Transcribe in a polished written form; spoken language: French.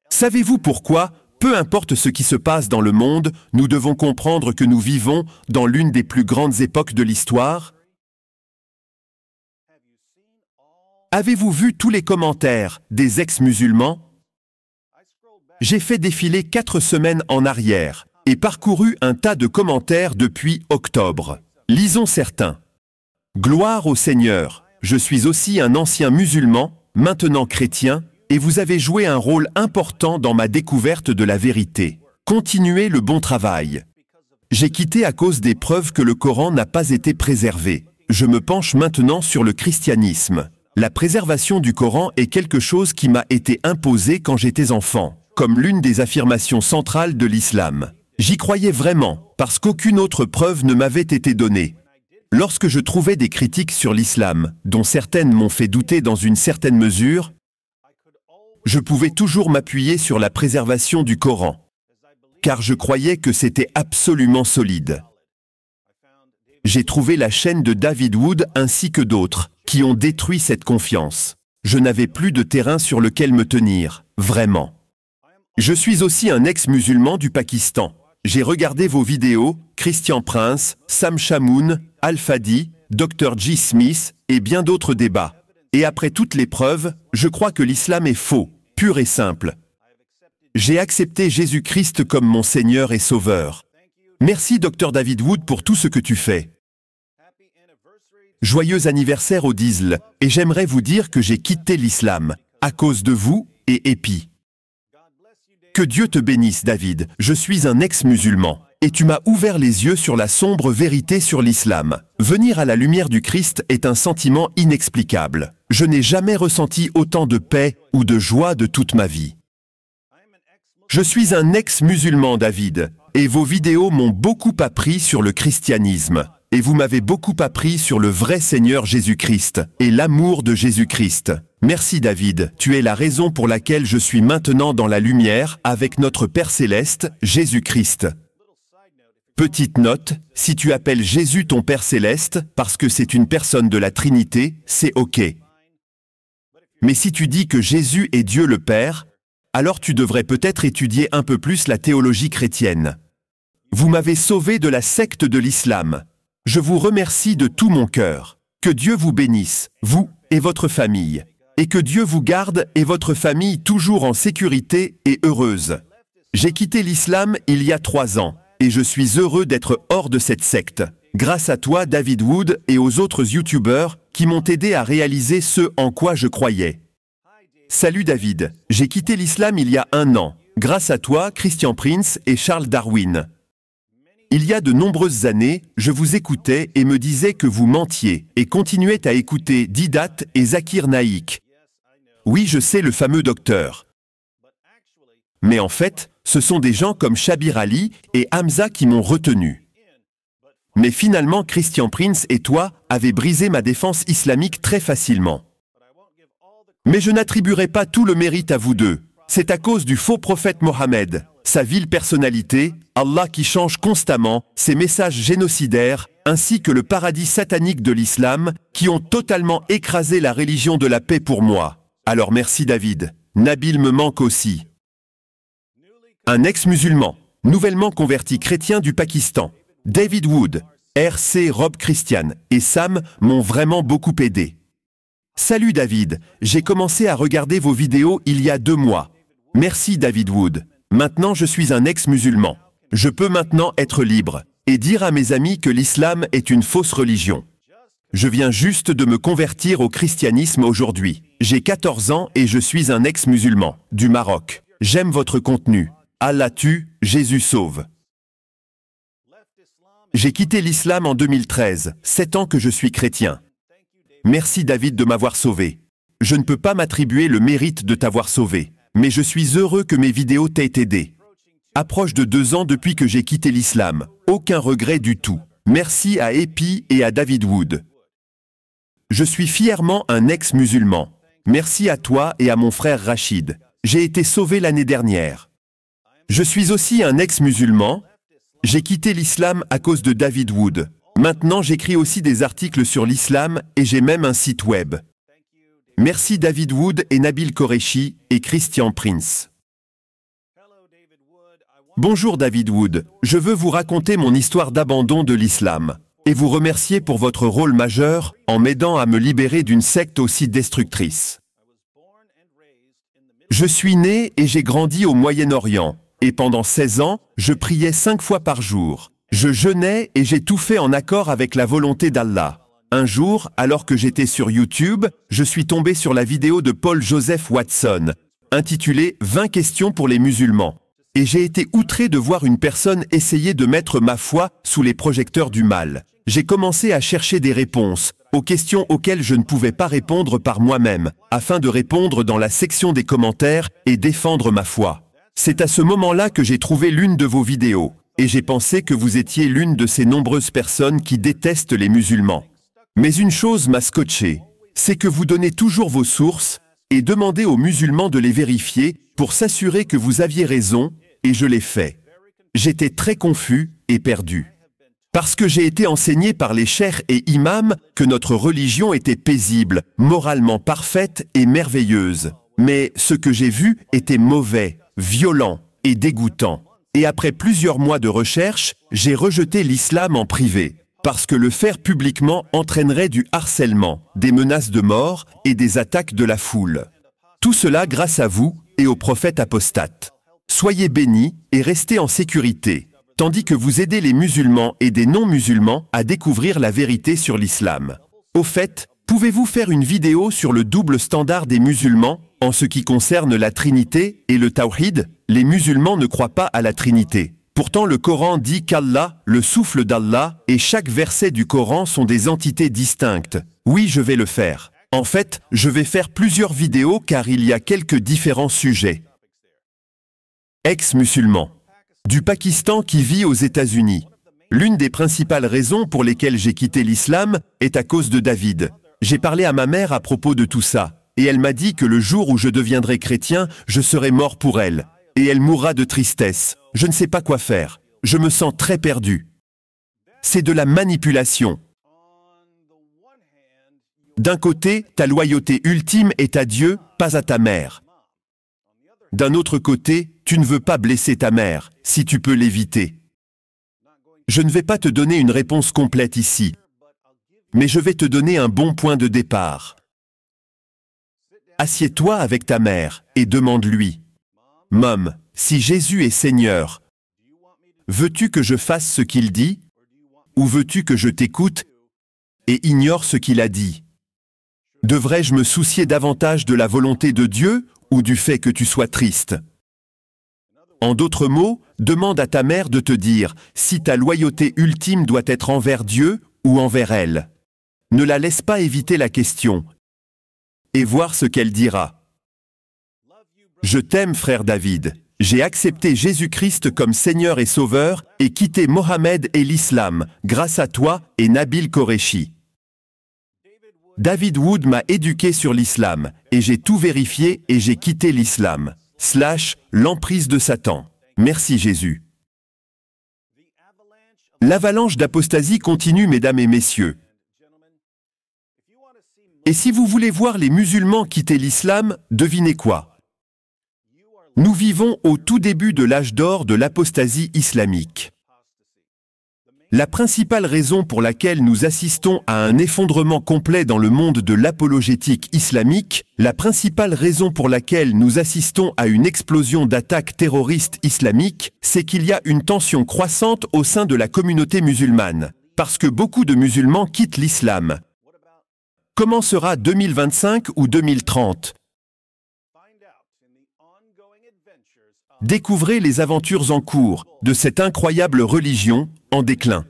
Savez-vous pourquoi, peu importe ce qui se passe dans le monde, nous devons comprendre que nous vivons dans l'une des plus grandes époques de l'histoire? Avez-vous vu tous les commentaires des ex-musulmans? J'ai fait défiler 4 semaines en arrière et parcouru un tas de commentaires depuis octobre. Lisons certains. Gloire au Seigneur, je suis aussi un ancien musulman, maintenant chrétien, et vous avez joué un rôle important dans ma découverte de la vérité. Continuez le bon travail. J'ai quitté à cause des preuves que le Coran n'a pas été préservé. Je me penche maintenant sur le christianisme. La préservation du Coran est quelque chose qui m'a été imposé quand j'étais enfant, comme l'une des affirmations centrales de l'islam. J'y croyais vraiment, parce qu'aucune autre preuve ne m'avait été donnée. Lorsque je trouvais des critiques sur l'islam, dont certaines m'ont fait douter dans une certaine mesure, je pouvais toujours m'appuyer sur la préservation du Coran, car je croyais que c'était absolument solide. J'ai trouvé la chaîne de David Wood ainsi que d'autres, qui ont détruit cette confiance. Je n'avais plus de terrain sur lequel me tenir, vraiment. Je suis aussi un ex-musulman du Pakistan. J'ai regardé vos vidéos, Christian Prince, Sam Shamoun, Al-Fadi, Dr. G. Smith et bien d'autres débats. Et après toutes les preuves, je crois que l'islam est faux, pur et simple. J'ai accepté Jésus-Christ comme mon Seigneur et Sauveur. Merci Dr. David Wood pour tout ce que tu fais. Joyeux anniversaire au Dizl, et j'aimerais vous dire que j'ai quitté l'islam, à cause de vous et Epi. Que Dieu te bénisse David, je suis un ex-musulman, et tu m'as ouvert les yeux sur la sombre vérité sur l'islam. Venir à la lumière du Christ est un sentiment inexplicable. Je n'ai jamais ressenti autant de paix ou de joie de toute ma vie. Je suis un ex-musulman David, et vos vidéos m'ont beaucoup appris sur le christianisme. Et vous m'avez beaucoup appris sur le vrai Seigneur Jésus-Christ et l'amour de Jésus-Christ. Merci David, tu es la raison pour laquelle je suis maintenant dans la lumière avec notre Père Céleste, Jésus-Christ. Petite note, si tu appelles Jésus ton Père Céleste, parce que c'est une personne de la Trinité, c'est ok. Mais si tu dis que Jésus est Dieu le Père, alors tu devrais peut-être étudier un peu plus la théologie chrétienne. Vous m'avez sauvé de la secte de l'islam. Je vous remercie de tout mon cœur. Que Dieu vous bénisse, vous et votre famille. Et que Dieu vous garde et votre famille toujours en sécurité et heureuse. J'ai quitté l'islam il y a 3 ans, et je suis heureux d'être hors de cette secte. Grâce à toi, David Wood, et aux autres youtubeurs qui m'ont aidé à réaliser ce en quoi je croyais. Salut David, j'ai quitté l'islam il y a 1 an. Grâce à toi, Christian Prince et Charles Darwin. Il y a de nombreuses années, je vous écoutais et me disais que vous mentiez, et continuais à écouter Didat et Zakir Naik. Oui, je sais, le fameux docteur. Mais en fait, ce sont des gens comme Shabir Ali et Hamza qui m'ont retenu. Mais finalement, Christian Prince et toi avez brisé ma défense islamique très facilement. Mais je n'attribuerai pas tout le mérite à vous deux. C'est à cause du faux prophète Mohammed, sa vile personnalité, Allah qui change constamment, ses messages génocidaires, ainsi que le paradis satanique de l'islam, qui ont totalement écrasé la religion de la paix pour moi. Alors merci David. Nabil me manque aussi. Un ex-musulman, nouvellement converti chrétien du Pakistan. David Wood, R.C. Rob Christian et Sam m'ont vraiment beaucoup aidé. Salut David, j'ai commencé à regarder vos vidéos il y a 2 mois. Merci David Wood. Maintenant je suis un ex-musulman. Je peux maintenant être libre et dire à mes amis que l'islam est une fausse religion. Je viens juste de me convertir au christianisme aujourd'hui. J'ai 14 ans et je suis un ex-musulman du Maroc. J'aime votre contenu. Allah tue, Jésus sauve. J'ai quitté l'islam en 2013, 7 ans que je suis chrétien. Merci David de m'avoir sauvé. Je ne peux pas m'attribuer le mérite de t'avoir sauvé, mais je suis heureux que mes vidéos t'aient aidé. Approche de 2 ans depuis que j'ai quitté l'islam, aucun regret du tout. Merci à Epi et à David Wood. Je suis fièrement un ex-musulman. Merci à toi et à mon frère Rachid. J'ai été sauvé l'année dernière. Je suis aussi un ex-musulman. J'ai quitté l'islam à cause de David Wood. Maintenant, j'écris aussi des articles sur l'islam et j'ai même un site web. Merci David Wood et Nabil Qureshi et Christian Prince. Bonjour David Wood, je veux vous raconter mon histoire d'abandon de l'islam et vous remercier pour votre rôle majeur en m'aidant à me libérer d'une secte aussi destructrice. Je suis né et j'ai grandi au Moyen-Orient et pendant 16 ans, je priais 5 fois par jour. Je jeûnais et j'ai tout fait en accord avec la volonté d'Allah. Un jour, alors que j'étais sur YouTube, je suis tombé sur la vidéo de Paul Joseph Watson, intitulée « 20 questions pour les musulmans ». Et j'ai été outré de voir une personne essayer de mettre ma foi sous les projecteurs du mal. J'ai commencé à chercher des réponses aux questions auxquelles je ne pouvais pas répondre par moi-même, afin de répondre dans la section des commentaires et défendre ma foi. C'est à ce moment-là que j'ai trouvé l'une de vos vidéos, et j'ai pensé que vous étiez l'une de ces nombreuses personnes qui détestent les musulmans. Mais une chose m'a scotché, c'est que vous donnez toujours vos sources et demandez aux musulmans de les vérifier pour s'assurer que vous aviez raison, et je l'ai fait. J'étais très confus et perdu. Parce que j'ai été enseigné par les cheikhs et imams que notre religion était paisible, moralement parfaite et merveilleuse. Mais ce que j'ai vu était mauvais, violent et dégoûtant. Et après plusieurs mois de recherche, j'ai rejeté l'islam en privé. Parce que le faire publiquement entraînerait du harcèlement, des menaces de mort et des attaques de la foule. Tout cela grâce à vous et aux prophètes apostates. Soyez bénis et restez en sécurité, tandis que vous aidez les musulmans et des non-musulmans à découvrir la vérité sur l'islam. Au fait, pouvez-vous faire une vidéo sur le double standard des musulmans en ce qui concerne la Trinité et le Tawhid? Les musulmans ne croient pas à la Trinité. Pourtant, le Coran dit qu'Allah, le souffle d'Allah, et chaque verset du Coran sont des entités distinctes. Oui, je vais le faire. En fait, je vais faire plusieurs vidéos car il y a quelques différents sujets. Ex-musulman. Du Pakistan qui vit aux États-Unis. L'une des principales raisons pour lesquelles j'ai quitté l'islam est à cause de David. J'ai parlé à ma mère à propos de tout ça, et elle m'a dit que le jour où je deviendrai chrétien, je serai mort pour elle. Et elle mourra de tristesse. Je ne sais pas quoi faire. Je me sens très perdu. C'est de la manipulation. D'un côté, ta loyauté ultime est à Dieu, pas à ta mère. D'un autre côté, tu ne veux pas blesser ta mère, si tu peux l'éviter. Je ne vais pas te donner une réponse complète ici, mais je vais te donner un bon point de départ. Assieds-toi avec ta mère et demande-lui. Mom, si Jésus est Seigneur, veux-tu que je fasse ce qu'il dit? Ou veux-tu que je t'écoute et ignore ce qu'il a dit? Devrais-je me soucier davantage de la volonté de Dieu ou du fait que tu sois triste? En d'autres mots, demande à ta mère de te dire si ta loyauté ultime doit être envers Dieu ou envers elle. Ne la laisse pas éviter la question et voir ce qu'elle dira. Je t'aime, frère David. J'ai accepté Jésus-Christ comme Seigneur et Sauveur et quitté Mohammed et l'islam, grâce à toi et Nabil Qureshi. David Wood m'a éduqué sur l'islam, et j'ai tout vérifié et j'ai quitté l'islam. / l'emprise de Satan. Merci Jésus. L'avalanche d'apostasie continue, mesdames et messieurs. Et si vous voulez voir les musulmans quitter l'islam, devinez quoi? Nous vivons au tout début de l'âge d'or de l'apostasie islamique. La principale raison pour laquelle nous assistons à un effondrement complet dans le monde de l'apologétique islamique, la principale raison pour laquelle nous assistons à une explosion d'attaques terroristes islamiques, c'est qu'il y a une tension croissante au sein de la communauté musulmane, parce que beaucoup de musulmans quittent l'islam. Comment sera 2025 ou 2030? Découvrez les aventures en cours de cette incroyable religion en déclin.